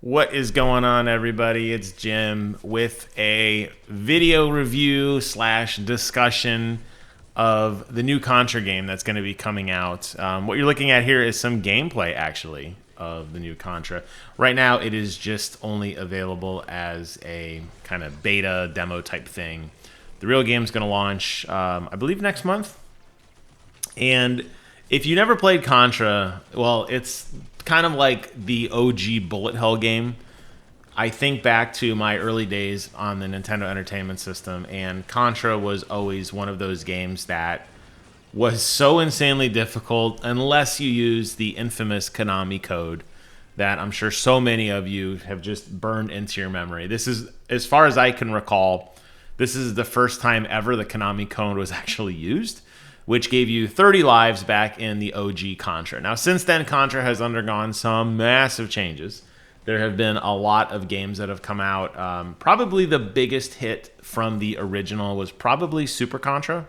What is going on, everybody? It's Jim with a video review slash discussion of the new Contra game that's going to be coming out. What you're looking at here is some gameplay, actually, of the new Contra. Right now, it is just only available as a kind of beta demo type thing. The real game's going to launch, I believe, next month. And if you never played Contra, well, it's kind of like the OG bullet hell game. I think back to my early days on the Nintendo Entertainment System, and Contra was always one of those games that was so insanely difficult unless you use the infamous Konami code that I'm sure so many of you have just burned into your memory. This is, as far as I can recall, this is the first time ever the Konami code was actually used, which gave you 30 lives back in the OG Contra. Now, since then, Contra has undergone some massive changes. There have been a lot of games that have come out. Probably the biggest hit from the original was probably Super Contra.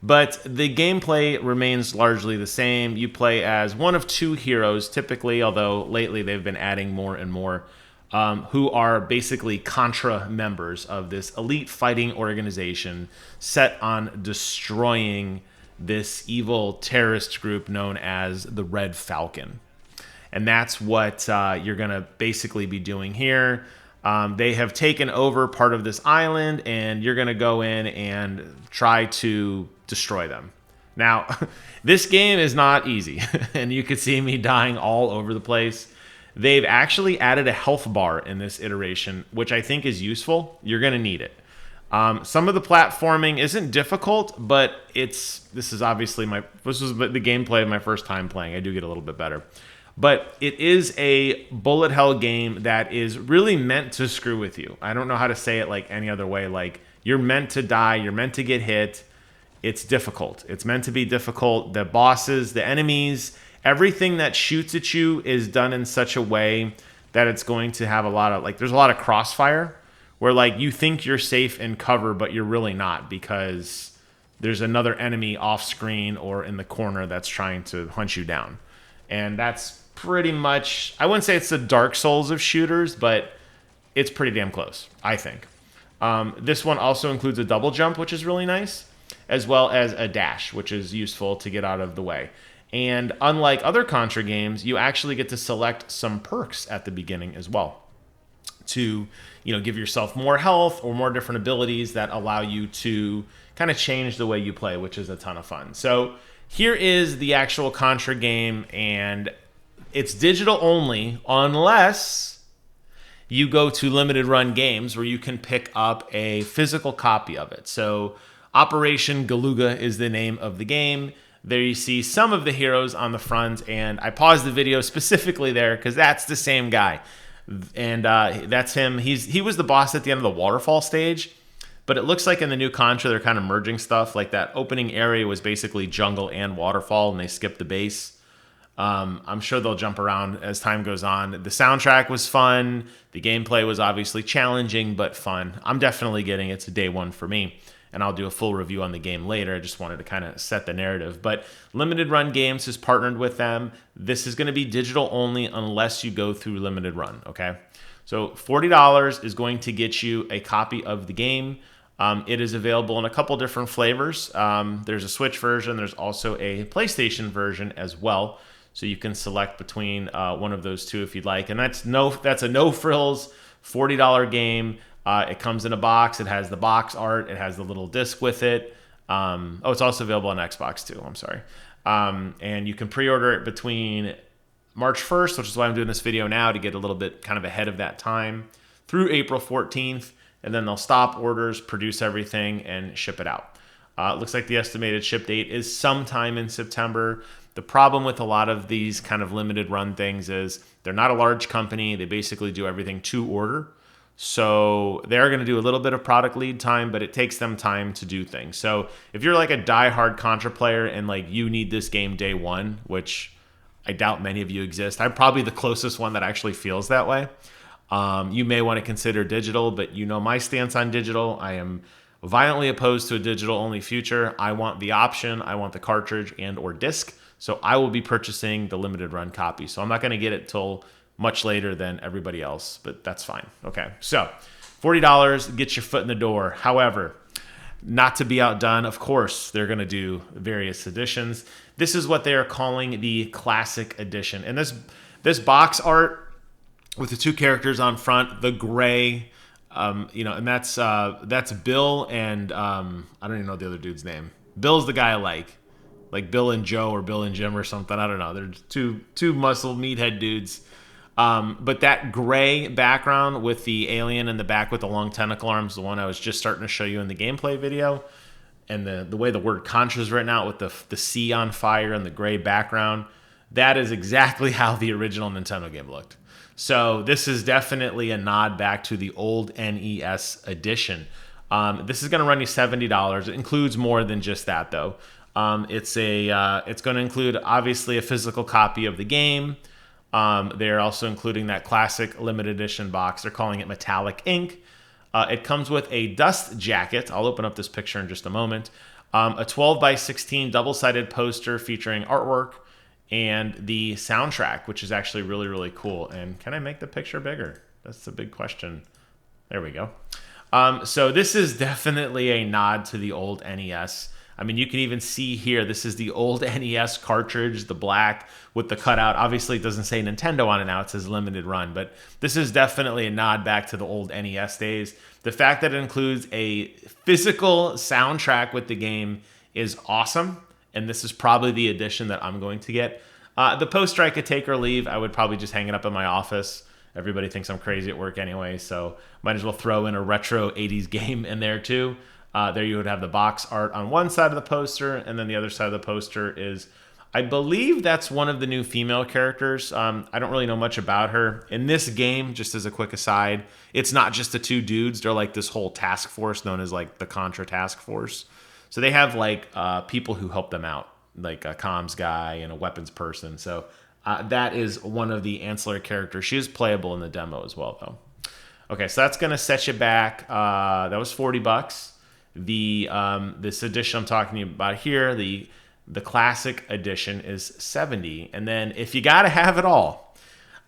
But the gameplay remains largely the same. You play as one of two heroes, typically, although lately they've been adding more and more, who are basically Contra members of this elite fighting organization set on destroying this evil terrorist group known as the Red Falcon. And that's what you're going to basically be doing here. They have taken over part of this island, and you're going to go in and try to destroy them. Now, this game is not easy, and you could see me dying all over the place. They've actually added a health bar in this iteration, which I think is useful. You're going to need it. Some of the platforming isn't difficult, but this was the gameplay of my first time playing. I do get a little bit better. But it is a bullet hell game that is really meant to screw with you. I don't know how to say it like any other way. Like, you're meant to die. You're meant to get hit. It's difficult. It's meant to be difficult. The bosses, the enemies, everything that shoots at you is done in such a way that it's going to have there's a lot of crossfire where like you think you're safe in cover, but you're really not, because there's another enemy off screen or in the corner that's trying to hunt you down. And that's pretty much, I wouldn't say it's the Dark Souls of shooters, but it's pretty damn close, I think. This one also includes a double jump, which is really nice, as well as a dash, which is useful to get out of the way. And unlike other Contra games, you actually get to select some perks at the beginning as well to, give yourself more health or more different abilities that allow you to kind of change the way you play, which is a ton of fun. So here is the actual Contra game, and it's digital only unless you go to limited run games where you can pick up a physical copy of it. So Operation Galuga is the name of the game. There you see some of the heroes on the front, and I paused the video specifically there because that's the same guy. And that's him. He was the boss at the end of the waterfall stage, but it looks like in the new Contra they're kind of merging stuff. Like that opening area was basically jungle and waterfall, and they skipped the base. I'm sure they'll jump around as time goes on. The soundtrack was fun. The gameplay was obviously challenging, but fun. I'm definitely getting it. It's a day one for me, and I'll do a full review on the game later. I just wanted to kind of set the narrative. But Limited Run Games has partnered with them. This is going to be digital only unless you go through Limited Run, okay? So $40 is going to get you a copy of the game. It is available in a couple different flavors. There's a Switch version. There's also a PlayStation version as well. So you can select between one of those two if you'd like. And that's a no-frills $40 game. It comes in a box. It has the box art. It has the little disc with it. It's also available on Xbox too. I'm sorry. And you can pre-order it between March 1st, which is why I'm doing this video now, to get a little bit kind of ahead of that time, through April 14th. And then they'll stop orders, produce everything, and ship it out. It looks like the estimated ship date is sometime in September. The problem with a lot of these kind of limited run things is they're not a large company. They basically do everything to order. So they're going to do a little bit of product lead time, but it takes them time to do things. So if you're like a diehard Contra player and like you need this game day one, which I doubt many of you exist, I'm probably the closest one that actually feels that way. You may want to consider digital, but you know my stance on digital. I am violently opposed to a digital-only future. I want the option. I want the cartridge and or disc. So I will be purchasing the limited run copy. So I'm not going to get it till much later than everybody else, but that's fine. Okay, so $40 gets your foot in the door. However, not to be outdone, of course, they're going to do various editions. This is what they are calling the Classic Edition. And this box art with the two characters on front, the gray, and that's Bill and I don't even know the other dude's name. Bill's the guy I like Bill and Joe or Bill and Jim or something. I don't know. They're two muscle meathead dudes. But that gray background with the alien in the back with the long tentacle arms, the one I was just starting to show you in the gameplay video, and the way the word Contra is written out with the sea on fire and the gray background, that is exactly how the original Nintendo game looked. So this is definitely a nod back to the old NES edition. This is going to run you $70. It includes more than just that, though. It's going to include, obviously, a physical copy of the game. They're also including that classic limited edition box. They're calling it Metallic Ink. It comes with a dust jacket. I'll open up this picture in just a moment. A 12x16 double-sided poster featuring artwork and the soundtrack, which is actually really, really cool. And can I make the picture bigger? That's the big question. There we go. So this is definitely a nod to the old NES. I mean, you can even see here, this is the old NES cartridge, the black with the cutout. Obviously, it doesn't say Nintendo on it now. It says limited run. But this is definitely a nod back to the old NES days. The fact that it includes a physical soundtrack with the game is awesome. And this is probably the edition that I'm going to get. The poster I could take or leave. I would probably just hang it up in my office. Everybody thinks I'm crazy at work anyway, so might as well throw in a retro 80s game in there too. There you would have the box art on one side of the poster, and then the other side of the poster is, I believe that's one of the new female characters. I don't really know much about her. In this game, just as a quick aside, it's not just the two dudes. They're like this whole task force known as like the Contra task force. So they have like people who help them out, like a comms guy and a weapons person. So that is one of the ancillary characters. She is playable in the demo as well, though. Okay, so that's going to set you back. That was $40. This edition I'm talking about here, the classic edition, is $70. And then if you got to have it all,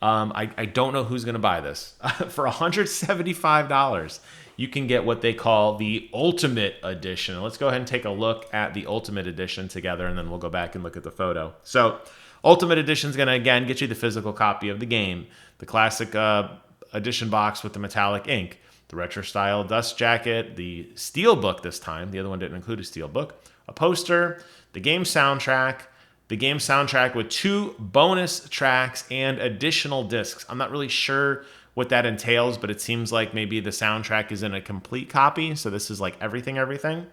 I don't know who's going to buy this. For $175, you can get what they call the Ultimate Edition. Let's go ahead and take a look at the Ultimate Edition together, and then we'll go back and look at the photo. So Ultimate Edition is going to, again, get you the physical copy of the game, the classic edition box with the metallic ink, the retro style dust jacket, the SteelBook this time. The other one didn't include a SteelBook. A poster, the game soundtrack with 2 bonus tracks and additional discs. I'm not really sure what that entails, but it seems like maybe the soundtrack is in a complete copy. So this is like everything.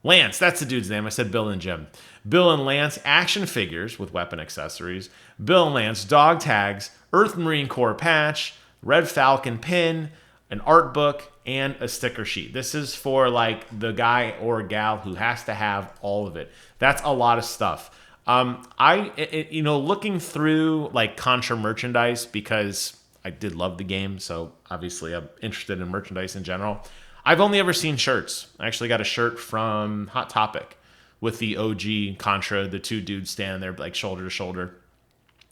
Lance, that's the dude's name. I said Bill and Jim. Bill and Lance action figures with weapon accessories. Bill and Lance dog tags, Earth Marine Corps patch, Red Falcon pin, an art book, and a sticker sheet. This is for like the guy or gal who has to have all of it. That's a lot of stuff. Looking through like Contra merchandise, because I did love the game, so obviously I'm interested in merchandise in general. I've only ever seen shirts. I actually got a shirt from Hot Topic with the OG Contra, the two dudes standing there like shoulder to shoulder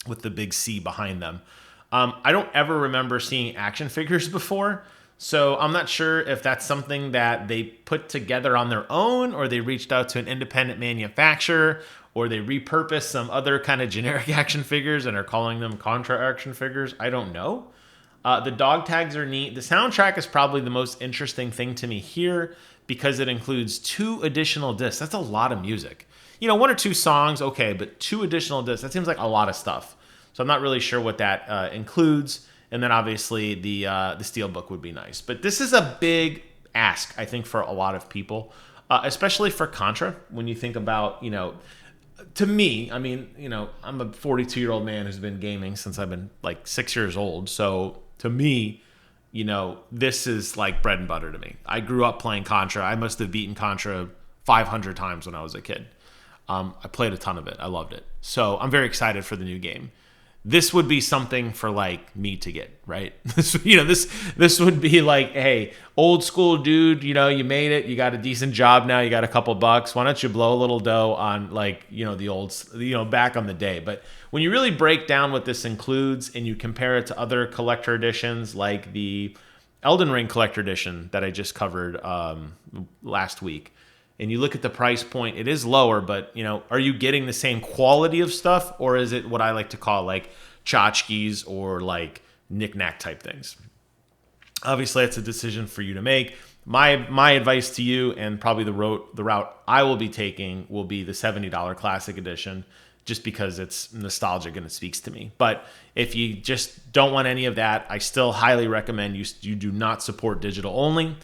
with the big C behind them. I don't ever remember seeing action figures before, so I'm not sure if that's something that they put together on their own, or they reached out to an independent manufacturer, or they repurposed some other kind of generic action figures and are calling them Contra action figures. I don't know. The dog tags are neat. The soundtrack is probably the most interesting thing to me here because it includes 2 additional discs. That's a lot of music. 1 or 2 songs, okay, but 2 additional discs, that seems like a lot of stuff. So I'm not really sure what that includes. And then obviously the SteelBook would be nice. But this is a big ask, I think, for a lot of people, especially for Contra. When you think about, to me, I mean, I'm a 42-year-old man who's been gaming since I've been like 6 years old. So to me, this is like bread and butter to me. I grew up playing Contra. I must have beaten Contra 500 times when I was a kid. I played a ton of it. I loved it. So I'm very excited for the new game. this would be something for like me to get, right? This would be like, hey, old school dude, you made it, you got a decent job now, you got a couple bucks. Why don't you blow a little dough on like, the old, back on the day. But when you really break down what this includes and you compare it to other collector editions like the Elden Ring collector edition that I just covered last week, and you look at the price point, it is lower, but, are you getting the same quality of stuff, or is it what I like to call like tchotchkes or like knick-knack type things? Obviously, that's a decision for you to make. My advice to you, and probably the route I will be taking, will be the $70 Classic Edition, just because it's nostalgic and it speaks to me. But if you just don't want any of that, I still highly recommend you do not support digital only,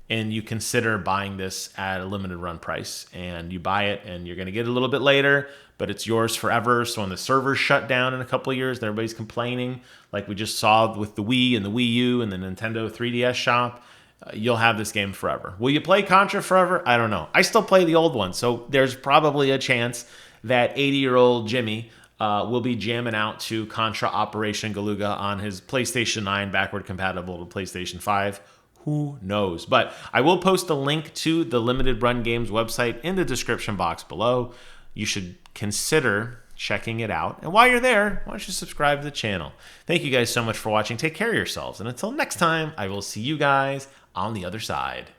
and you consider buying this at a limited run price. And you buy it, and you're going to get it a little bit later, but it's yours forever. So when the servers shut down in a couple of years, and everybody's complaining, like we just saw with the Wii and the Wii U and the Nintendo 3DS shop, you'll have this game forever. Will you play Contra forever? I don't know. I still play the old one, so there's probably a chance that 80-year-old Jimmy will be jamming out to Contra Operation Galuga on his PlayStation 9, backward compatible to PlayStation 5. Who knows? But I will post a link to the Limited Run Games website in the description box below. You should consider checking it out. And while you're there, why don't you subscribe to the channel? Thank you guys so much for watching. Take care of yourselves. And until next time, I will see you guys on the other side.